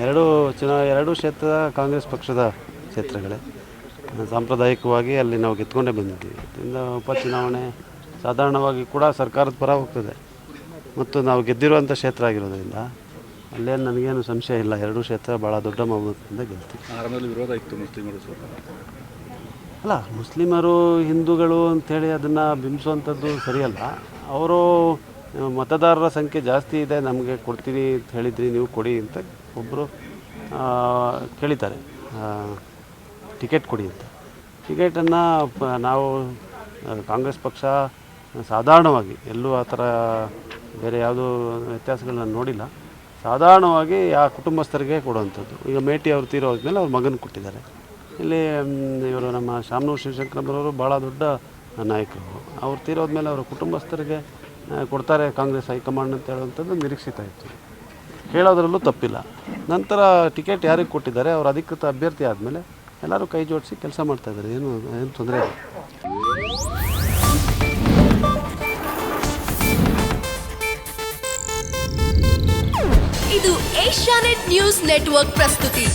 ಎರಡೂ ಕ್ಷೇತ್ರ ಕಾಂಗ್ರೆಸ್ ಪಕ್ಷದ ಕ್ಷೇತ್ರಗಳೇ. ಸಾಂಪ್ರದಾಯಿಕವಾಗಿ ಅಲ್ಲಿ ನಾವು ಗೆದ್ಕೊಂಡೇ ಬಂದಿದ್ದೀವಿ. ಇದರಿಂದ ಉಪಚುನಾವಣೆ ಸಾಧಾರಣವಾಗಿ ಕೂಡ ಸರ್ಕಾರದ ಪರ ಹೋಗ್ತದೆ ಮತ್ತು ನಾವು ಗೆದ್ದಿರುವಂಥ ಕ್ಷೇತ್ರ ಆಗಿರೋದ್ರಿಂದ ಅಲ್ಲೇನು ನನಗೇನು ಸಂಶಯ ಇಲ್ಲ. ಎರಡೂ ಕ್ಷೇತ್ರ ಭಾಳ ದೊಡ್ಡ ಬಹುಮತದಿಂದ ಗೆಲ್ತೀವಿ. ಆರಂಭದಲ್ಲಿ ವಿರೋಧ ಇತ್ತು ಮುಸ್ಲಿಮರು ಅಲ್ಲ, ಮುಸ್ಲಿಮರು ಹಿಂದೂಗಳು ಅಂಥೇಳಿ ಅದನ್ನು ಬಿಂಬಿಸುವಂಥದ್ದು ಸರಿಯಲ್ಲ. ಅವರು ಮತದಾರರ ಸಂಖ್ಯೆ ಜಾಸ್ತಿ ಇದೆ, ನಮಗೆ ಕೊಡ್ತೀನಿ ಅಂತ ಹೇಳಿದ್ರಿ, ನೀವು ಕೊಡಿ ಅಂತ ಒಬ್ಬರು ಕೇಳಿದ್ದಾರೆ, ಟಿಕೆಟ್ ಕೊಡಿ ಅಂತ. ಟಿಕೆಟನ್ನು ನಾವು ಕಾಂಗ್ರೆಸ್ ಪಕ್ಷ ಸಾಧಾರಣವಾಗಿ ಎಲ್ಲೂ ಆ ಥರ ಬೇರೆ ಯಾವುದೂ ವ್ಯತ್ಯಾಸಗಳನ್ನ ನೋಡಿಲ್ಲ. ಸಾಧಾರಣವಾಗಿ ಆ ಕುಟುಂಬಸ್ಥರಿಗೆ ಕೊಡುವಂಥದ್ದು. ಈಗ ಮೇಟಿ ಅವರು ತೀರೋದ್ಮೇಲೆ ಅವ್ರ ಮಗನ ಕೊಟ್ಟಿದ್ದಾರೆ. ಇಲ್ಲಿ ಇವರು ನಮ್ಮ ಶಾಮನೂರು ಶಿವಶಂಕರಪ್ಪನವರು ಭಾಳ ದೊಡ್ಡ ನಾಯಕರು. ಅವ್ರು ತೀರೋದ್ಮೇಲೆ ಅವರ ಕುಟುಂಬಸ್ಥರಿಗೆ ಕೊಡ್ತಾರೆ ಕಾಂಗ್ರೆಸ್ ಹೈಕಮಾಂಡ್ ಅಂತ ಹೇಳುವಂಥದ್ದು ನಿರೀಕ್ಷಿತ ಇತ್ತು. ಹೇಳೋದ್ರಲ್ಲೂ ತಪ್ಪಿಲ್ಲ. ನಂತರ ಟಿಕೆಟ್ ಯಾರಿಗೆ ಕೊಟ್ಟಿದ್ದಾರೆ, ಅವರು ಅಧಿಕೃತ ಅಭ್ಯರ್ಥಿ ಆದಮೇಲೆ ಎಲ್ಲರೂ ಕೈ ಜೋಡಿಸಿ ಕೆಲಸ ಮಾಡ್ತಾಯಿದ್ದಾರೆ. ಏನು ತೊಂದರೆ ಇಲ್ಲ. ಇದು ಏಷ್ಯಾನೆಟ್ ನ್ಯೂಸ್ ನೆಟ್ವರ್ಕ್ ಪ್ರಸ್ತುತಿ.